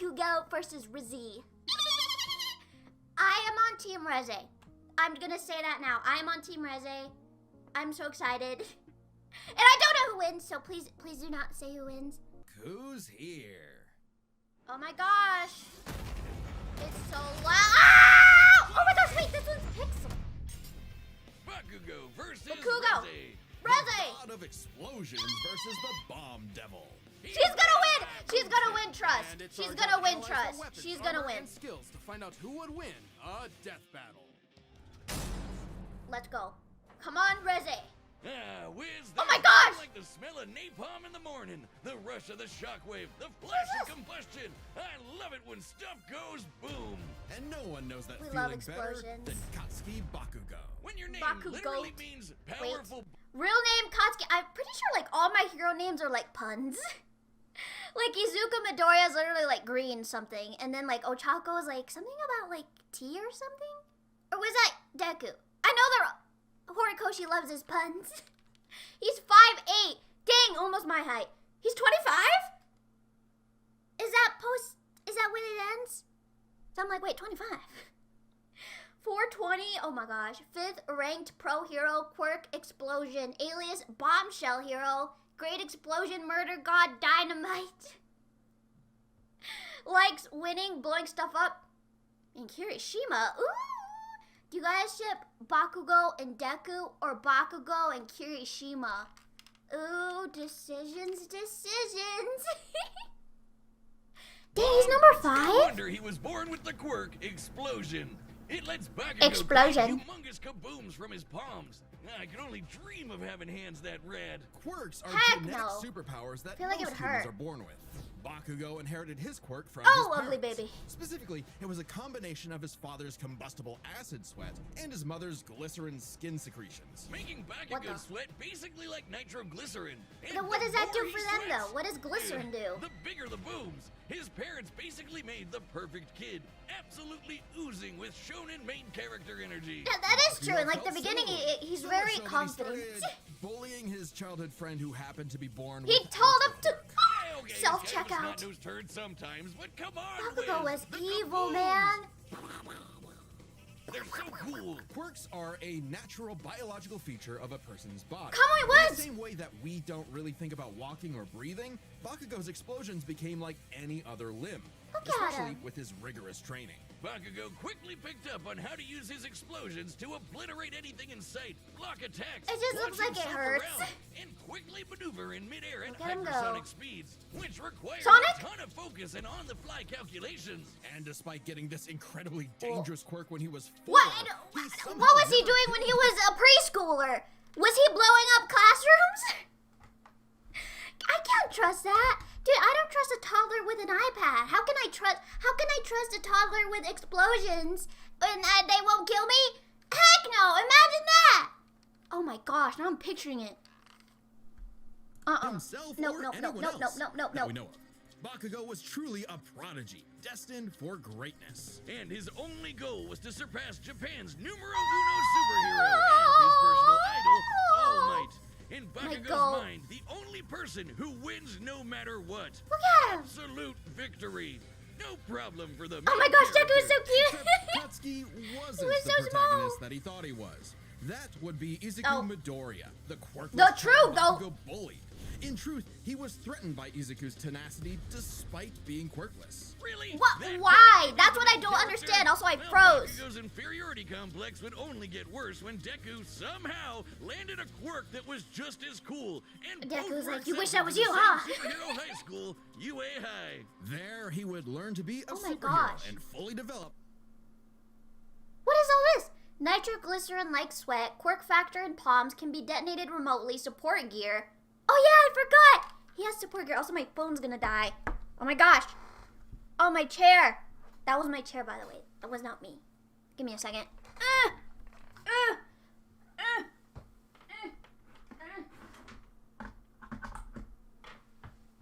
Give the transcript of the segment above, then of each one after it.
Bakugou versus Reze. I am on Team Reze. I'm gonna say that now. I am on Team Reze. I'm so excited. And I don't know who wins, so please do not say who wins. Who's here? Oh my gosh. It's so loud. Ah! Oh my gosh, wait, this one's Pixel. Bakugou versus Bakugou. Reze. Reze. The god of explosions versus the bomb devil. She's gonna win. She's gonna win trust. She's gonna win trust. She's gonna win. Skills to find out who would win a death battle. Let's go. Come on, Reze. Oh my gosh! Like the smell of napalm in the morning, the rush of the shockwave, the flash of combustion. I love it when stuff goes boom. And no one knows that We feeling love better explosions. than Katsuki Bakugo. When your name Bakugo. literally means powerful. Real name Katsuki. I'm pretty sure like all my hero names are like puns. Like Izuku Midoriya is literally like green something, and then like Ochako is like something about like tea or something. Or was that Deku? I know they're. Horikoshi loves his puns. He's 5'8". Dang, almost my height. He's 25? Is that when it ends? So I'm like, wait, 25. 420, oh my gosh. 5th ranked pro hero, quirk explosion, alias bombshell hero, great explosion, murder god, dynamite. Likes winning, blowing stuff up. And Kirishima, ooh. Do you guys ship Bakugo and Deku or Bakugo and Kirishima? Ooh, decisions. Dang, he's number 5? No wonder he was born with the quirk explosion. It lets Bakugou Explosion. create humongous kabooms from his palms. I can only dream of having hands that rad. Quirks are Heck genetic no. superpowers that I feel like it most would humans hurt. are born with. Bakugo inherited his quirk from Oh, his lovely parents. baby. Specifically, it was a combination of his father's combustible acid sweat and his mother's glycerin skin secretions, making What Bakugo the? sweat basically like nitroglycerin. And Then what the does that do more he for them sweats, though? What does glycerin do? the bigger the booms. His parents basically made the perfect kid, absolutely oozing with shonen main character energy. Yeah, that is true. In like the beginning, he's So very much so that he confident. started bullying his childhood friend who happened to be born He with told him to Okay, self-checkout. Not turd sometimes, but come on, Bakugo was Wiz, the evil, kabooms. man. They're so cool. Quirks are a natural biological feature of a person's body. Come on, In Wiz. the same way that we don't really think about walking or breathing, Bakugo's explosions became like any other limb, Look at especially him. with his rigorous training. Bakugo quickly picked up on how to use his explosions to obliterate anything in sight, block attacks, It just launch looks like it himself hurts. around, and quickly maneuver in midair at Look at him go. hypersonic speeds, which requires Sonic? a ton of focus and on-the-fly calculations. And despite getting this incredibly dangerous quirk when he was 4, What? he What somehow was he never doing when he was a preschooler? Was he blowing up classrooms? I can't trust that. Dude, I don't trust a toddler with an iPad. How can I trust a toddler with explosions and they won't kill me? Heck no, imagine that. Oh my gosh, now I'm picturing it. himself No, or no, no, anyone no, else no, no, that no. we know of. Bakugo was truly a prodigy, destined for greatness. And his only goal was to surpass Japan's numero uno superhero and his personal idol, All Might. In Bakugo's goal. mind, the only person who wins no matter what. Look at him. Absolute victory. No problem for the Oh my main gosh, Deku is so character. cute. Except Katsuki wasn't was the so small. protagonist that he thought he was. That would be Izuku Oh. Midoriya, the quirkless The truth, child though. Bakugo bullied. In truth, he was threatened by Izuku's tenacity despite being quirkless. Really? What? That Why? quirk That's is what I a don't character? understand. Also, I Well, froze. Bakugo's inferiority complex would only get worse when Deku somehow landed a quirk that was just as cool. And Deku's both were like, "You wish accepted that was in the you, same huh?" Superhero high school, UA High. There, he would learn to be a Oh my superhero gosh. and fully develop. What is all this? Nitroglycerin-like sweat, quirk factor in palms can be detonated remotely, support gear. Oh yeah, I forgot! He has support gear. Also, my phone's gonna die. Oh my gosh. Oh, my chair. That was my chair, by the way. That was not me. Give me a second.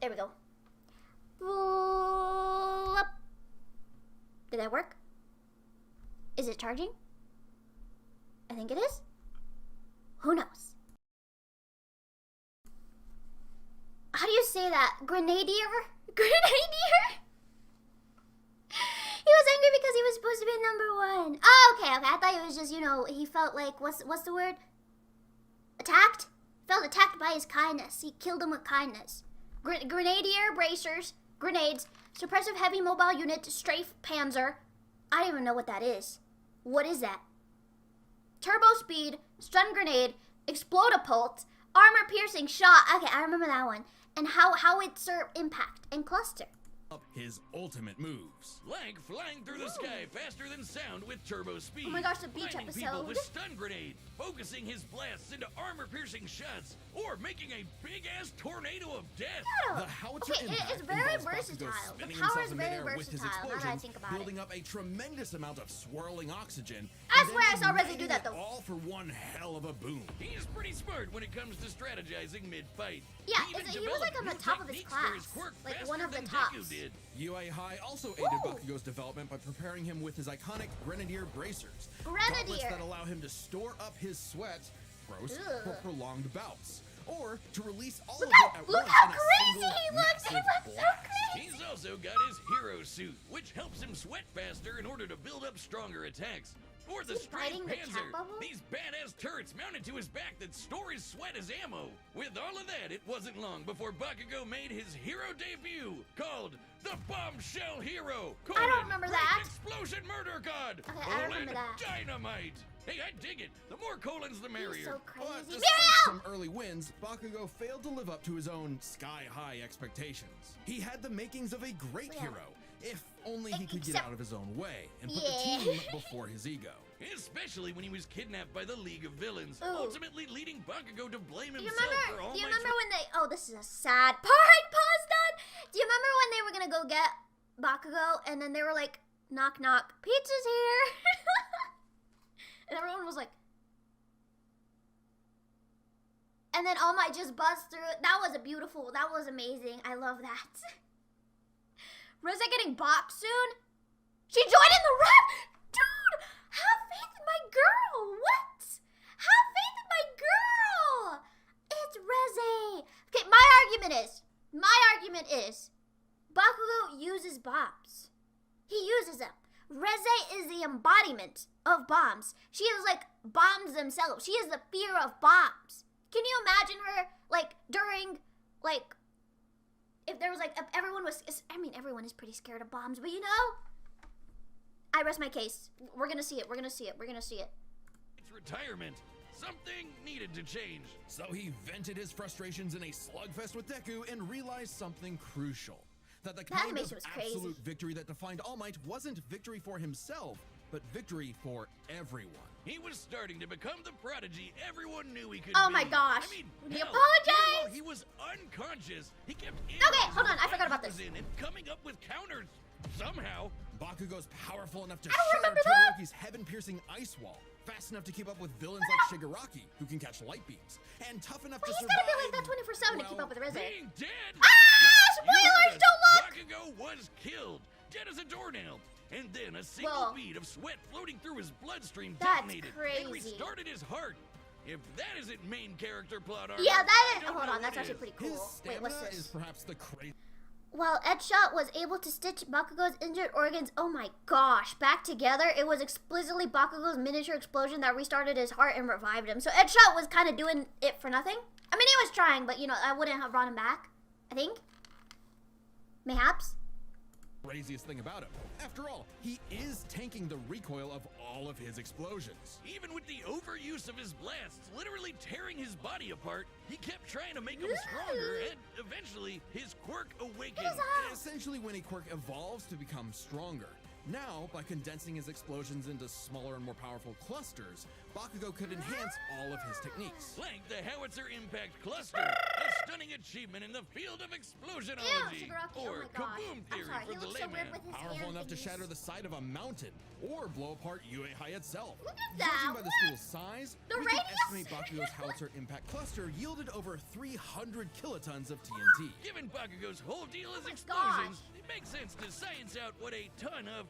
There we go. Bloop. Did that work? Is it charging? I think it is. Who knows? How do you say that? Grenadier? Grenadier? because he was supposed to be number 1. Oh, okay. I thought it was just, you know, he felt like, what's the word? Attacked? Felt attacked by his kindness. He killed him with kindness. Grenadier bracers, grenades, suppressive heavy mobile unit, strafe panzer. I don't even know what that is. What is that? Turbo speed, stun grenade, explodapult, armor piercing shot. Okay, I remember that one. And how it served impact and cluster. Up his ultimate moves. Like flying through the sky faster than sound with turbo speed. Oh my gosh, the beach blinding episode. people with stun grenade, focusing his blasts into armor-piercing shots, or making a big-ass tornado of death. Yeah. The howitzer Okay, impact it's very involves Bakugo versatile. The spinning power himself is in very midair with his versatile, now that I explosions, think about it. building up a tremendous amount of swirling oxygen. I and swear I then saw Reze do igniting that, it though. all for one hell of a boom. He's pretty smart when it comes to strategizing mid-fight. Yeah, even he was like on the developed top of new his techniques for his class. quirk Like faster one of the than tops. Deku did. UA High also aided Woo! Bakugo's development by preparing him with his iconic Grenadier bracers. Grenadier. Gauntlets that allow him to store up his sweat, gross, for Ugh. prolonged bouts. Or to release all Look of it at look once how in a crazy single he looks! He massive looks so blast. crazy! He's also got his hero suit, which helps him sweat faster in order to build up stronger attacks. Or the Is he Straight biting the chat Panzer, bubble? these badass turrets mounted to his back that store his sweat as ammo. With all of that, it wasn't long before Bakugo made his hero debut, called the Bombshell Hero. I don't remember Great that. Explosion Murder God. Okay, I remember that. Dynamite. Hey, I dig it. The more colons, the merrier. He's so But crazy. despite Muriel! some early wins, Bakugo failed to live up to his own sky-high expectations. He had the makings of a great Yeah. hero, if only he could get Except- out of his own way and put Yeah. the team before his ego. Especially when he was kidnapped by the League of Villains, Ooh. ultimately leading Bakugo to blame Do you himself for remember? All Do you Might's remember when they? Oh, this is a sad part. Pause that. Do you remember when they were gonna go get Bakugo, and then they were like, "Knock, knock, pizza's here," and everyone was like, and then All Might just buzzed through. That was a beautiful. That was amazing. I love that. Reze getting boxed soon. She joined in the rap, dude. Have faith in my girl. What? Have faith in my girl. It's Reze. Okay, my argument is, Bakugo uses bombs. He uses them. Reze is the embodiment of bombs. She is like bombs themselves. She is the fear of bombs. Can you imagine her, like, during, like, if there was, like, if everyone was, I mean, everyone is pretty scared of bombs, but you know, I rest my case. We're gonna see it. We're gonna see it. We're gonna see it. retirement. Something needed to change. So he vented his frustrations in a slugfest with Deku and realized something crucial. That the kind animation of was crazy. absolute victory that defined All Might wasn't victory for himself, but victory for everyone. He was starting to become the prodigy everyone knew he could Oh be. my gosh. I mean, Would he hell, apologize? even while he was unconscious. He kept hold on, I forgot about this. this. In and coming up with counters somehow. Bakugo's powerful enough to I don't shatter remember that. Todoroki's heaven-piercing ice wall, fast enough to keep up with villains like Shigaraki, who can catch light beams, and tough enough Well, to he's survive. gotta be like that 24/7 to keep well, up with Reze. Being dead. Ah! You Spoilers! heard us. Don't look! Bakugo was killed, dead as a doornail. And then a single Whoa. bead of sweat floating through his bloodstream That's detonated and crazy. restarted his heart. If that isn't main character plot armor, Yeah, that I is. don't Hold know on, that's what actually is. pretty His cool. Wait, stamina what's is this? perhaps the crazy. While Edshot was able to stitch Bakugo's injured organs, oh my gosh, back together, it was explicitly Bakugo's miniature explosion that restarted his heart and revived him. So Edshot was kind of doing it for nothing. I mean, he was trying, but you know, I wouldn't have brought him back. I think. Mayhaps. Craziest thing about him. After all, he is tanking the recoil of all of his explosions. Even with the overuse of his blasts, literally tearing his body apart, he kept trying to make him stronger, and eventually, his quirk awakened. Essentially, when a quirk evolves to become stronger. Now, by condensing his explosions into smaller and more powerful clusters, Bakugo could enhance all of his techniques. Like the Howitzer Impact Cluster, a stunning achievement in the field of explosionology, Ew, Shigaraki, or oh my gosh. Kaboom I'm Theory sorry, for he the looks so weird layman. with his Powerful hand enough to thingies. shatter the side of a mountain, or blow apart UA High itself. Look at that, Judging by the what? school's size, The we can radius? estimate Bakugo's Howitzer Impact Cluster yielded over 300 kilotons of TNT. Given Bakugo's whole deal is my explosions, gosh. it makes sense to science out what a ton of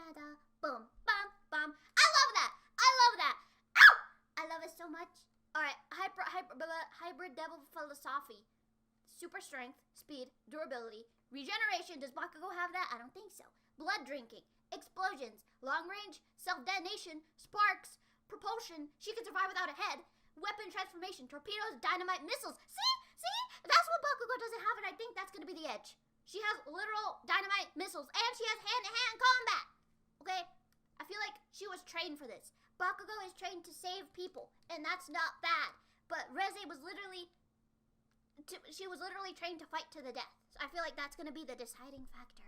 Safi. Super strength, speed, durability, regeneration. Does Bakugo have that? I don't think so. Blood drinking, explosions, long range, self-detonation, sparks, propulsion. She can survive without a head. Weapon transformation, torpedoes, dynamite, missiles. See? That's what Bakugo doesn't have, and I think that's gonna be the edge. She has literal dynamite missiles, and she has hand-to-hand combat. Okay? I feel like she was trained for this. Bakugo is trained to save people, and that's not bad. But Reze was literally trained to fight to the death. So I feel like that's gonna be the deciding factor.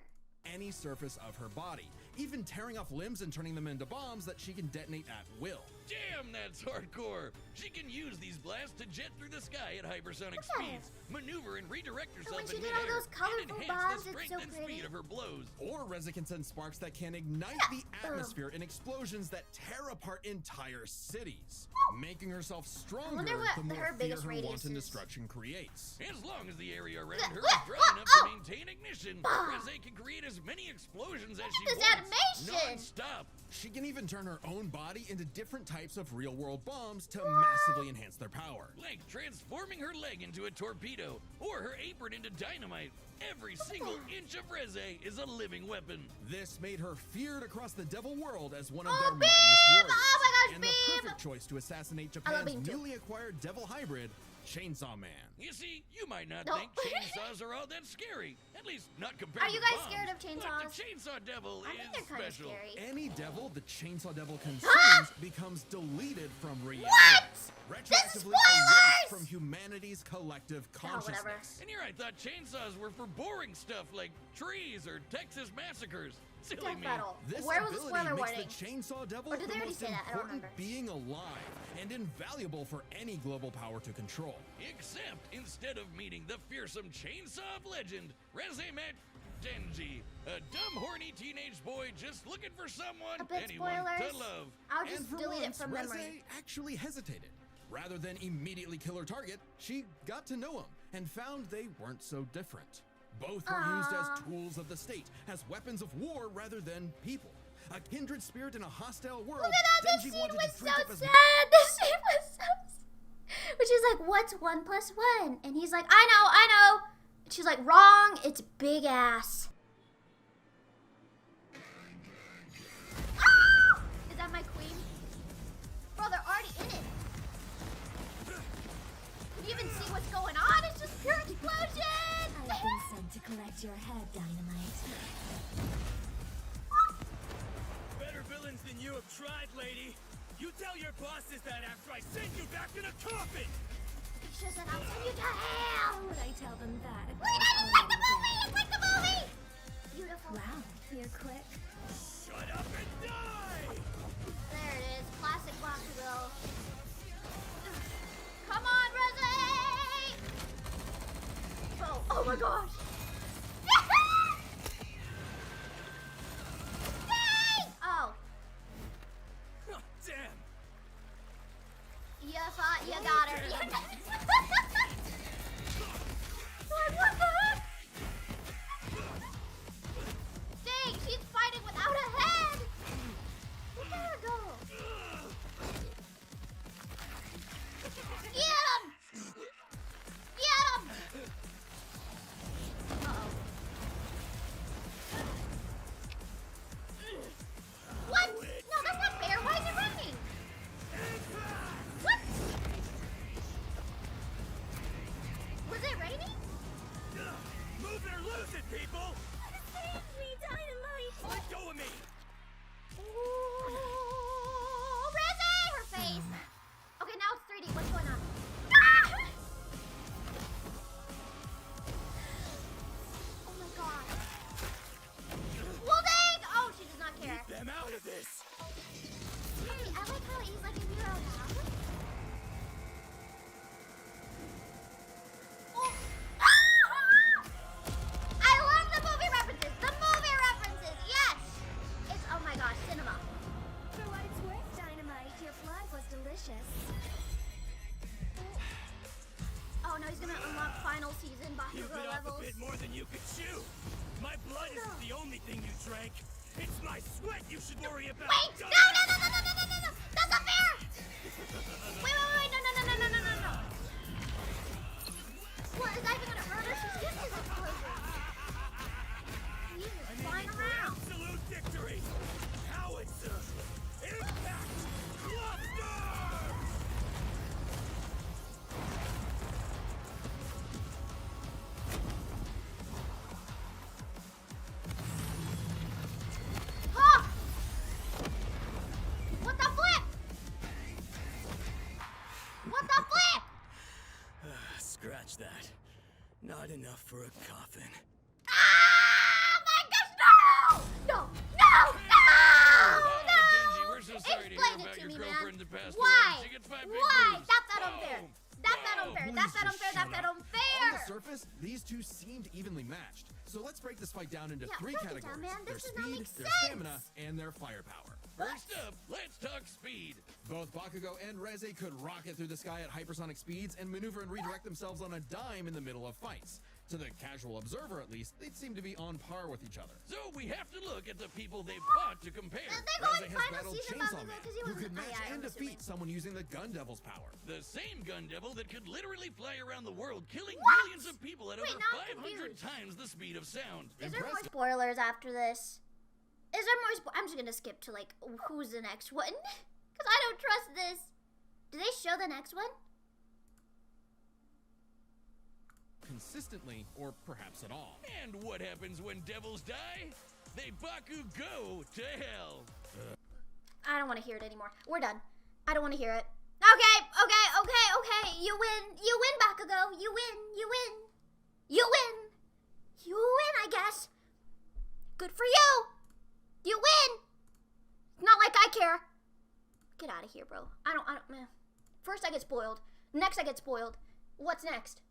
Any surface of her body, even tearing off limbs and turning them into bombs that she can detonate at will. Damn, that's hardcore. She can use these blasts to jet through the sky at hypersonic speeds, maneuver and redirect herself when she in did all midair, those colorful and enhance bombs, the it's strength so and pretty. speed of her blows. Or Reze can send sparks that can ignite the atmosphere in explosions that tear apart entire cities, making herself stronger wonder what the more her fear biggest her radius wanton is. destruction creates. As long as the area around her is dry enough to maintain ignition, Reze can create as many explosions as she This wants, animation! non-stop. She can even turn her own body into different types of real-world bombs to massively enhance their power. Like transforming her leg into a torpedo, or her apron into dynamite. Every single inch of Reze is a living weapon. This made her feared across the devil world as one of Oh, their Beam! mightiest warriors, Oh my gosh, and Beam! the perfect choice to assassinate I love Beam Japan's too. newly acquired devil hybrid, Chainsaw Man. You see, you might not No. think chainsaws are all that scary. At least not compared Are to you guys bombs. scared of But chainsaws? the Chainsaw Devil I think is they're kind of special. scary. Any devil the Chainsaw Devil Ah! consumes becomes deleted from reality. What? Retroactively spoilers! erased from humanity's collective Oh, whatever. consciousness. And here I thought chainsaws were for boring stuff like trees or Texas massacres. Silly Death me. battle. This Where was the ability spoiler makes warning? the Chainsaw Devil Or did the they already most say that? I don't important remember. being alive and invaluable for any global power to control. Except instead of meeting the fearsome chainsaw of legend, Reze met Denji, a dumb, horny teenage boy just looking for someone A bit anyone spoilers. to love. I'll And just for delete it once, from Reze memory. actually hesitated. Rather than immediately kill her target, she got to know him and found they weren't so different. Both were used as tools of the state, as weapons of war rather than people. A kindred spirit in a hostile world. Look at that! Denji This scene wanted was to drink so up as sad. This scene was so sad. But she's like, "What's 1 + 1?" And he's like, I know. And she's like, "Wrong. It's big ass." Ah! Is that my queen? Bro, they're already in it. Can you even see what's going on? It's just pure explosion. I've been sent to collect your head, Dynamite. Better villains than you have tried, lady. You tell your bosses that after I send you back in a coffin. She said, "I'll send you to hell." Would I tell them that? Look at that! It's like the movie! It's like the movie! Beautiful. Wow, you're quick. Shut up and die! There it is. Classic Bakugo. Come on, Reze! Oh my gosh. Dang! Oh, Oh, damn! you thought you got her. Like, what the heck? Dang, she's fighting without a head. Look at her go. Get him! Get him! Uh-oh. What? No, that's not fair. Why is it running? What? Was it raining? Move it or lose it, people! Save me, Dynamite! Let go of me! Ooh, Reze! Her face. Okay, now it's 3D. What's going on? Ah! Oh my god. Well, dang! Oh, she does not care. Keep them out of this! Hey, I like how he's like in your own house. Oh. I love the movie references. The movie references. Yes. It's oh my gosh, cinema. For what it's worth, Dynamite, your blood was delicious. Oh no, he's gonna unlock final season You Bakugo bit off a levels. bit more than you could chew! My blood isn't the only thing you drank! It's my sweat you should worry about! Wait! No! That's not fair! Wait! No! for a coffin. Ah! My gosh, no! No! No! Oh, No! Denji, we're so sorry to hear Explain it about to your me, girlfriend man. that passed Why? away. She gets 5 big Why? moves. That's not unfair. Boom. That's not Boom. unfair. Please That's not just unfair. shut That's not up. On unfair. the surface, these two seemed evenly matched. So let's break this fight down into Yeah, 3 break it down, categories. man. Their This does not speed, make their sense. stamina, and their firepower. First up, let's talk speed. Both Bakugo and Reze could rocket through the sky at hypersonic speeds and maneuver and redirect themselves on a dime in the middle of fights. To the casual observer, at least, they'd seem to be on par with each other. So we have to look at the people they've fought to compare. They've Reze already has final battled season Chainsaw Bakugo Man, because he who was could match and I'm defeat assuming. someone using the Gun Devil's power. The same gun devil that could literally fly around the world, killing What? millions of people at Wait, over now I'm 500 confused. times the speed of sound. Is there more Impressive. spoilers after this? Is there more I'm just gonna skip to like who's the next one because I don't trust this. Do they show the next one? Consistently, or perhaps at all. And what happens when devils die? They Bakugou to hell. I don't want to hear it anymore. We're done. I don't want to hear it. Okay. You win. You win, Bakugo. You win. You win. You win. You win, I guess. Good for you. You win. Not like I care. Get out of here, bro. I don't, meh. First I get spoiled. Next I get spoiled. What's next?